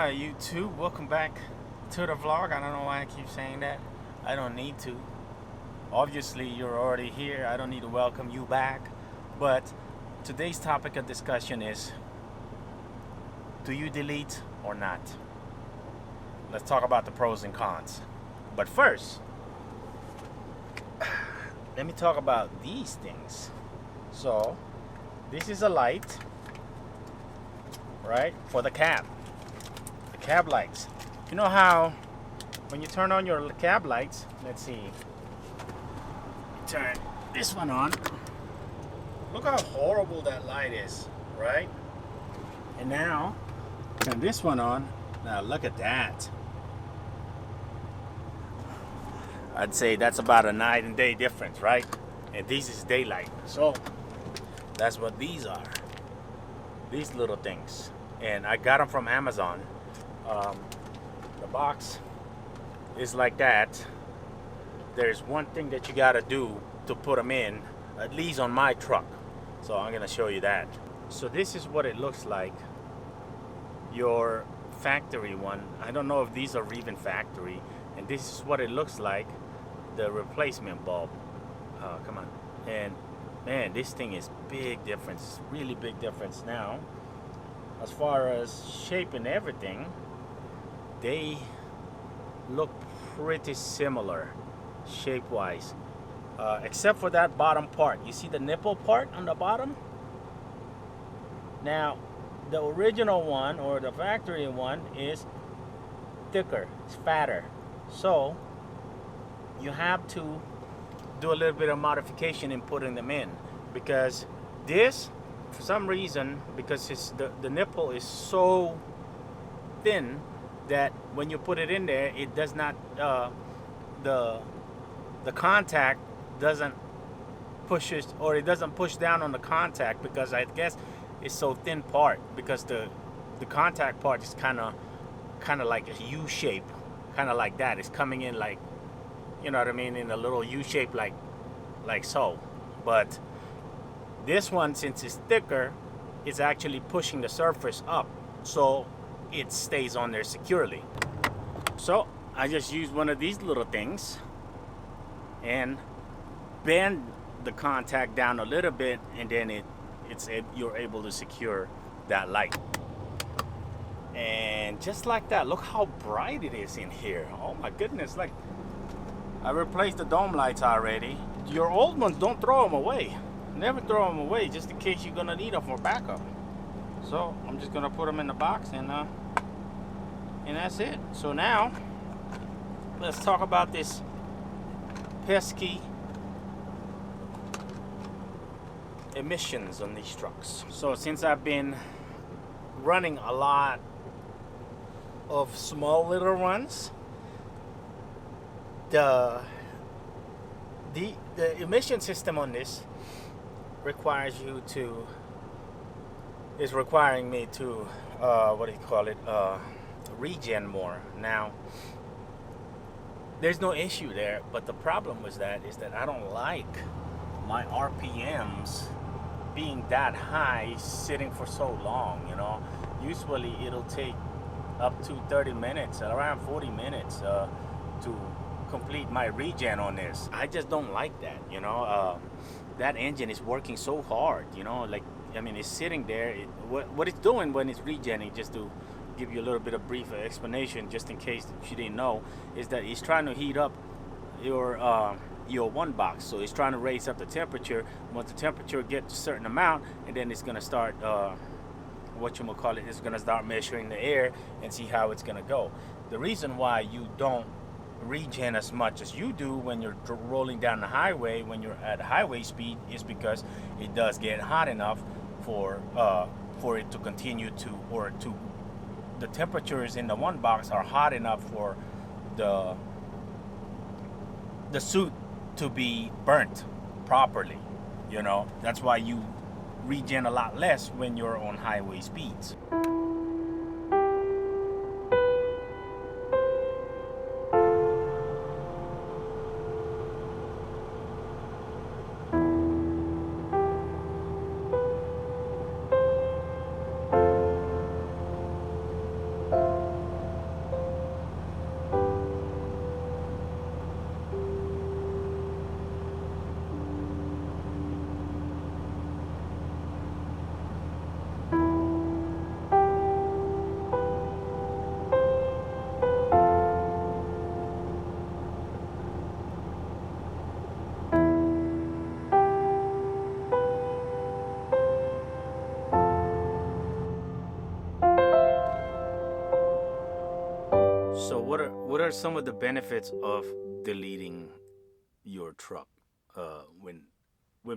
Hi YouTube, welcome back to the vlog. I don't know why I keep saying that. I don't need to. Obviously you're already here. I don't need to welcome you back. But today's topic of discussion is, do you delete or not? Let's talk about the pros and cons. But first, let me talk about these things. So this is a light, right, for the cab. Cab lights. You know how when you turn on your cab lights, let's see, you turn this one on, look how horrible that light is, right? And now turn this one on. Now look at that. I'd say that's about a night and day difference, right? And this is daylight. So that's what these are, these little things. And I got them from Amazon. The box is like that. There's one thing that you gotta do to put them in, at least on my truck. So I'm gonna show you that. So this is what it looks like. Your factory one, I don't know if these are even factory, and this is what it looks like, the replacement bulb. Come on. And man, this thing is big difference, really big difference. Now as far as shape and everything, they look pretty similar shape wise, except for that bottom part. You see the nipple part on the bottom? Now the original one, or the factory one, is thicker, it's fatter. So you have to do a little bit of modification in putting them in, because this, for some reason, because it's the nipple is so thin that when you put it in there, it does not, the contact doesn't push it, or it doesn't push down on the contact, because I guess it's so thin part, because the contact part is kind of like a U shape, kind of like that. It's coming in like, you know what I mean, in a little U shape, like so. But this one, since it's thicker, it's actually pushing the surface up, so it stays on there securely. So I just used one of these little things and bend the contact down a little bit, and then you're able to secure that light. And just like that, look how bright it is in here. Oh my goodness. Like, I replaced the dome lights already. Your old ones, don't throw them away. Never throw them away, just in case you're gonna need them for backup. So I'm just gonna put them in the box, and that's it. So now let's talk about this pesky emissions on these trucks. So since I've been running a lot of small little runs, the emission system on this is requiring me to regen more. Now there's no issue there, but the problem is that I don't like my RPMs being that high sitting for so long. You know, usually it'll take up to 30 minutes, around 40 minutes to complete my regen on this. I just don't like that, you know. That engine is working so hard, you know, like, I mean, it's sitting there. What it's doing when it's regenning, just to give you a little bit of brief explanation, just in case you didn't know, is that it's trying to heat up your one box. So it's trying to raise up the temperature. Once the temperature gets a certain amount, and then it's gonna start it's gonna start measuring the air and see how it's gonna go. The reason why you don't regen as much as you do when you're rolling down the highway, when you're at highway speed, is because it does get hot enough for it to continue to, or to, the temperatures in the one box are hot enough for the suit to be burnt properly. You know, that's why you regen a lot less when you're on highway speeds. So what are some of the benefits of deleting your truck? When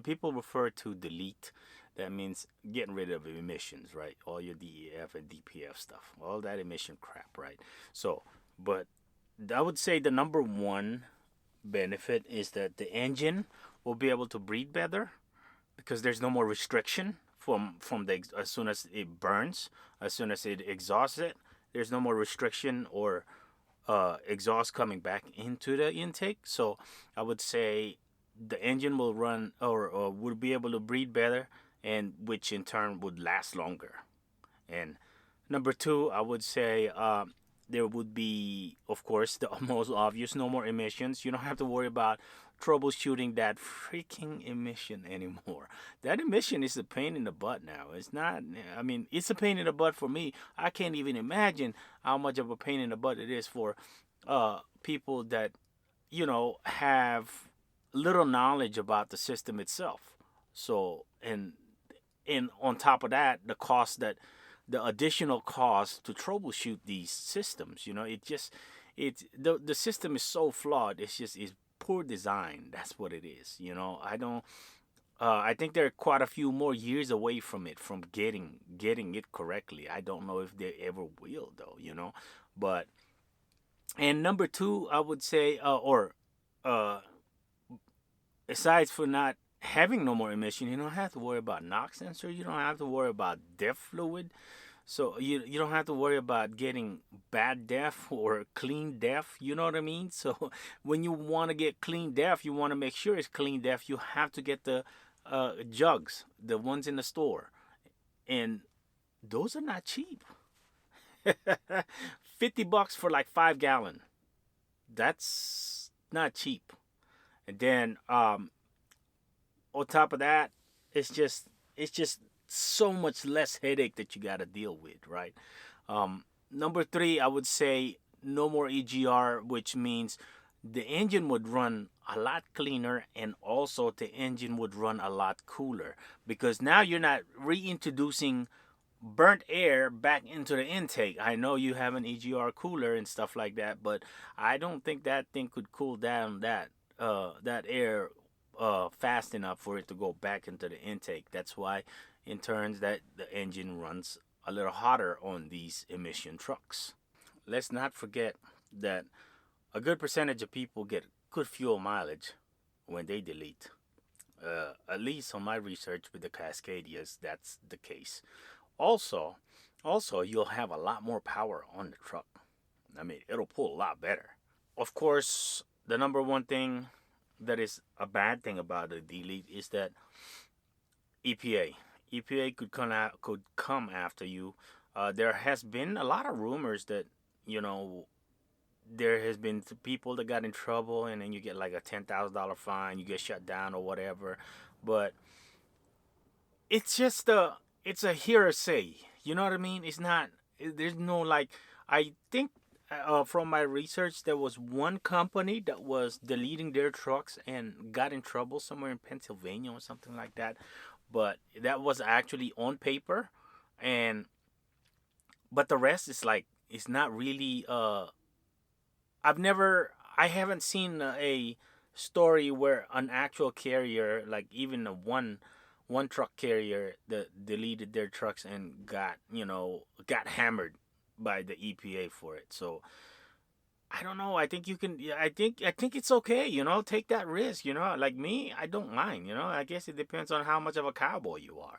people refer to delete, that means getting rid of emissions, right? All your DEF and DPF stuff, all that emission crap, right? So, but I would say the number one benefit is that the engine will be able to breathe better because there's no more restriction from the as soon as it burns, as soon as it exhausts it, there's no more restriction or exhaust coming back into the intake. So I would say the engine will run or would be able to breathe better, and which in turn would last longer. And number two, I would say there would be, of course, the most obvious: no more emissions. You don't have to worry about troubleshooting that freaking emission anymore. That emission is a pain in the butt now. It's not, I mean, it's a pain in the butt for me. I can't even imagine how much of a pain in the butt it is for people that, have little knowledge about the system itself. So, and on top of that, the additional cost to troubleshoot these systems, the system is so flawed. It's poor design. That's what it is. I think they're quite a few more years away from getting it correctly. I don't know if they ever will, though. But and number two, I would say, aside for not having no more emission, you don't have to worry about NOx sensor. You don't have to worry about DEF fluid. So you don't have to worry about getting bad DEF or clean DEF. You know what I mean? So when you want to get clean DEF, you want to make sure it's clean DEF. You have to get the jugs, the ones in the store, and those are not cheap. $50 for like 5 gallon. That's not cheap. And then on top of that, it's just so much less headache that you got to deal with, right? Number three, I would say no more EGR, which means the engine would run a lot cleaner, and also the engine would run a lot cooler, because now you're not reintroducing burnt air back into the intake. I know you have an EGR cooler and stuff like that, but I don't think that thing could cool down that air fast enough for it to go back into the intake. That's why in turns that the engine runs a little hotter on these emission trucks. Let's not forget that a good percentage of people get good fuel mileage when they delete. At least on my research with the Cascadias, that's the case. Also, you'll have a lot more power on the truck. I mean, it'll pull a lot better. Of course, the number one thing that is a bad thing about the delete is that EPA could come after you. There has been a lot of rumors that there has been people that got in trouble, and then you get like a $10,000 fine, you get shut down or whatever. But it's just it's a hearsay. You know what I mean? It's not. There's no like. I think from my research, there was one company that was deleting their trucks and got in trouble somewhere in Pennsylvania or something like that. But that was actually on paper, but the rest is like, it's not really. I haven't seen a story where an actual carrier, like even a one truck carrier, that deleted their trucks and got hammered by the EPA for it. So I don't know. I think you can. I think it's okay. Take that risk. Like me, I don't mind. I guess it depends on how much of a cowboy you are.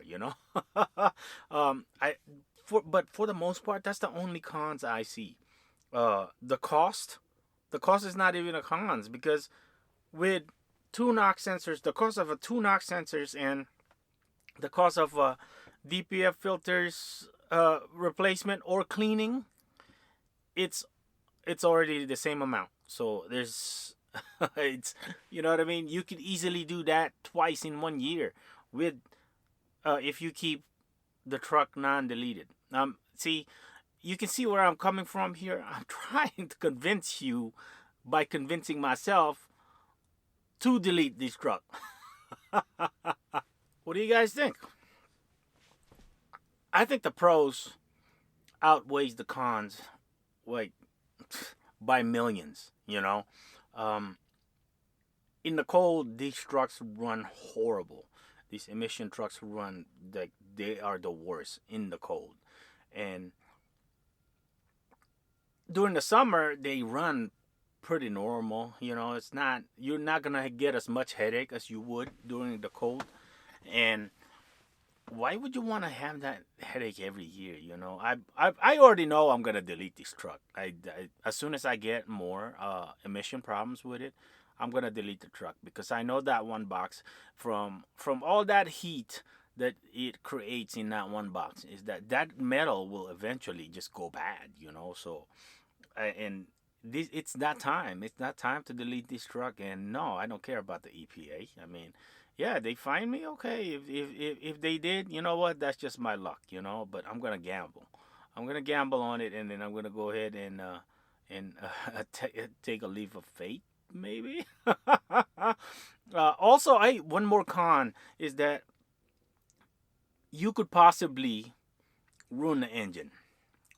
But for the most part, that's the only cons I see. The cost is not even a cons, because with two NOx sensors, the cost of two NOx sensors and the cost of DPF filters replacement or cleaning, it's already the same amount. So there's it's, you know what I mean? You could easily do that twice in 1 year with if you keep the truck non-deleted. See, you can see where I'm coming from here. I'm trying to convince you by convincing myself to delete this truck. What do you guys think? I think the pros outweighs the cons like by millions. You know, um, in the cold, these trucks run horrible. These emission trucks run like they are the worst in the cold, and during the summer they run pretty normal. You know, it's not you're not gonna get as much headache as you would during the cold. And why would you want to have that headache every year? You know, I already know I'm gonna delete this truck. As soon as I get more emission problems with it, I'm gonna delete the truck because I know that one box from all that heat that it creates in that one box is that metal will eventually just go bad. You know, so and this it's that time. It's that time to delete this truck. And no, I don't care about the EPA. I mean, yeah, they find me okay. If they did, you know what? That's just my luck, you know. But I'm gonna gamble. I'm gonna gamble on it, and then I'm gonna go ahead and take a leap of faith, maybe. Also, one more con is that you could possibly ruin the engine.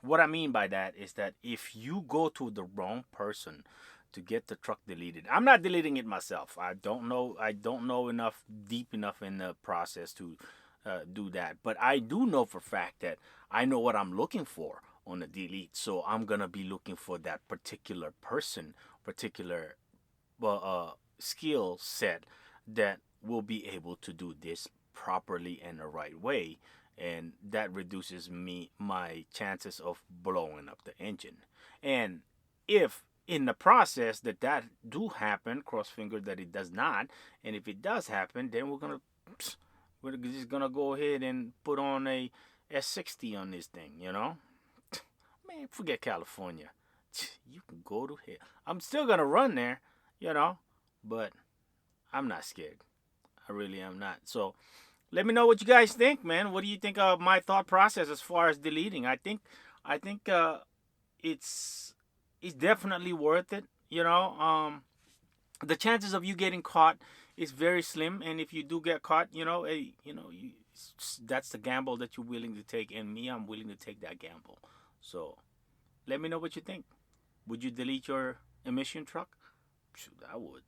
What I mean by that is that if you go to the wrong person to get the truck deleted, I'm not deleting it myself. I don't know. I don't know enough, deep enough in the process to do that. But I do know for a fact that I know what I'm looking for on the delete. So I'm gonna be looking for that particular person, particular skill set that will be able to do this properly and the right way, and that reduces me my chances of blowing up the engine. And if in the process that do happen, cross finger that it does not, and if it does happen, then we're just gonna go ahead and put on a S60 on this thing, you know. Man, forget California. You can go to hell. I'm still gonna run there, you know, but I'm not scared. I really am not. So let me know what you guys think, man. What do you think of my thought process as far as deleting? I think it's it's definitely worth it. You know, the chances of you getting caught is very slim, and if you do get caught, you know, hey, you know, that's the gamble that you're willing to take, and me, I'm willing to take that gamble. So let me know what you think. Would you delete your emission truck? Shoot, I would.